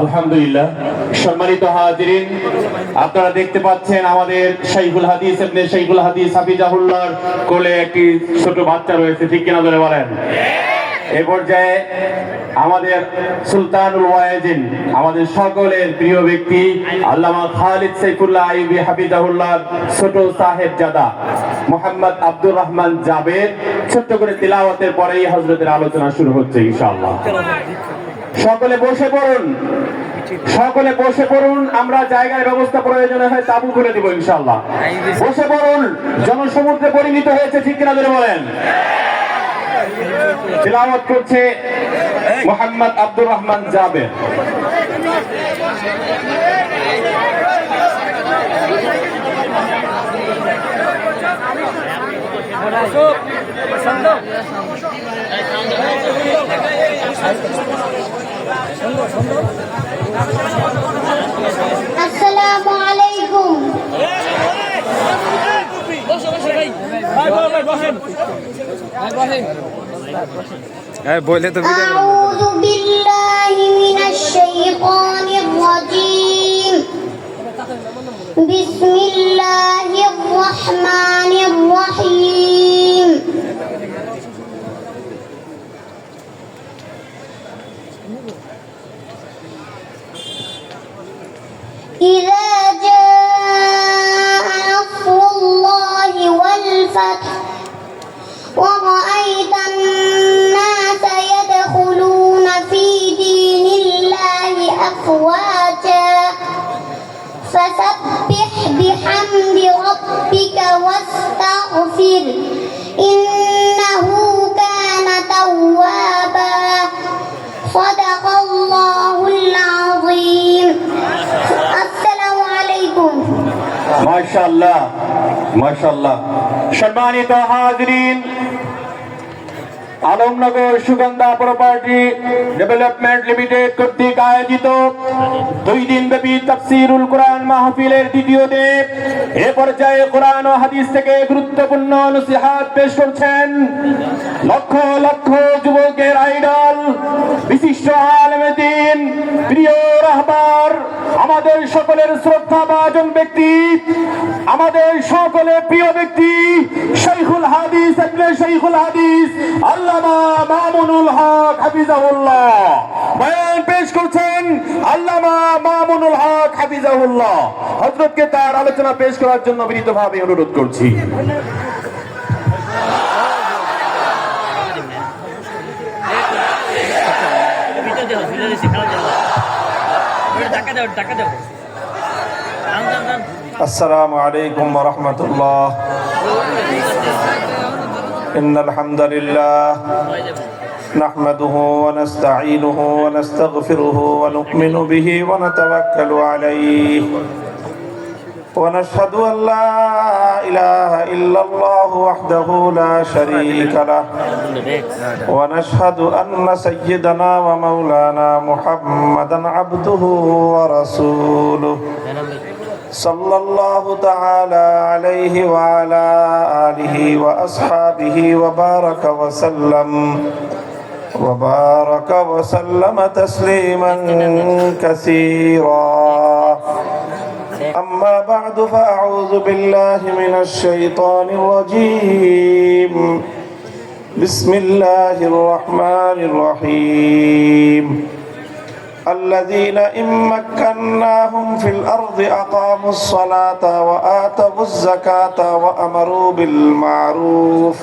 আলহামদুলিল্লাহ। সম্মানিত হাজিরিন, আপনারা দেখতে পাচ্ছেন আমাদের শাইখুল হাদিস ইবনে শাইখুল হাদিস হাফিজাহুল্লাহর কোলে একটি ছোট বাচ্চা রয়েছে, ঠিক কিনা ধরে বলেন? এই পর্যায়ে আমাদের সুলতানুল ওয়াইজিন, আমাদের সকলের প্রিয় ব্যক্তি আল্লামা খালিদ সাইফুল্লাহ আইয়ুবী হাফিজাহুল্লাহ ছোট সাহেবজাদা মোহাম্মদ আব্দুর রহমান জাবেদ ছোট্ট করে তিলাওয়াতের পরেই হযরতের আলোচনা শুরু হচ্ছে ইনশাআল্লাহ। সকলে বসে পড়ুন, সকলে বসে পড়ুন। আমরা জায়গার ব্যবস্থা প্রয়োজনে হয় তাবু করে দিব ইনশাআল্লাহ। বসে পড়ুন, জনসমুদ্রে পরিণত হয়েছে, ঠিক কিনা ধরে বলেন? তিলাওয়াত করছে মোহাম্মদ আব্দুর রহমান জাবেদ। আসসালামু আলাইকুম। আউযু বিল্লাহি মিনাশ শাইতানির রাজীম। বিসমিল্লাহির রাহমানির রাহিম। إذا جاء نصر الله والفتح ورأيت الناس يدخلون في دين الله أفواجا فسبح بحمد ربك واستغفر إنه كان توابا صدق الله العظيم। السلام عليكم। মাশাআল্লাহ, মাশাআল্লাহ। সম্মানিত হাজিরিন, Alamnagar Sugandha property development limited কর্তৃক আয়োজিত 2 দিন ব্যাপী তাফসীরুল কোরআন মাহফিলের দ্বিতীয় দিন এ পর্যায়ে কোরআন ও হাদিস থেকে গুরুত্বপূর্ণ নসিহত পেশ করছেন লক্ষ লক্ষ যুবকের আইডল, বিশিষ্ট আলেমে দ্বীন, প্রিয় রাহবার, আমাদের সকলের শ্রদ্ধাভাজন ব্যক্তি, আমাদের সকলের প্রিয় ব্যক্তি শাইখুল হাদিস ইবনে শাইখুল হাদিস আল্লামা মামুনুল হক হাফিজাহুল্লাহ বয়ান পেশ করছেন। আল্লামা মামুনুল হক হাফিজাহুল্লাহ হযরতকে তার আলোচনা পেশ করার জন্য বিনীতভাবে অনুরোধ করছি। السلام عليكم ورحمة الله. إن الحمد لله نحمده ونستعينه ونستغفره ونؤمن به ونتوكل عليه ونشهد أن لا إله إلا الله وحده لا شريك له ونشهد أن سيدنا ومولانا محمدا عبده ورسوله صلى الله تعالى عليه وعلى آله وأصحابه وبارك وسلم تسليما كثيرا. أما بعد فأعوذ بالله من الشيطان الرجيم. بسم الله الرحمن الرحيم. الذين إن مكناهم في الأرض أقاموا الصلاة وآتوا الزكاة وأمروا بالمعروف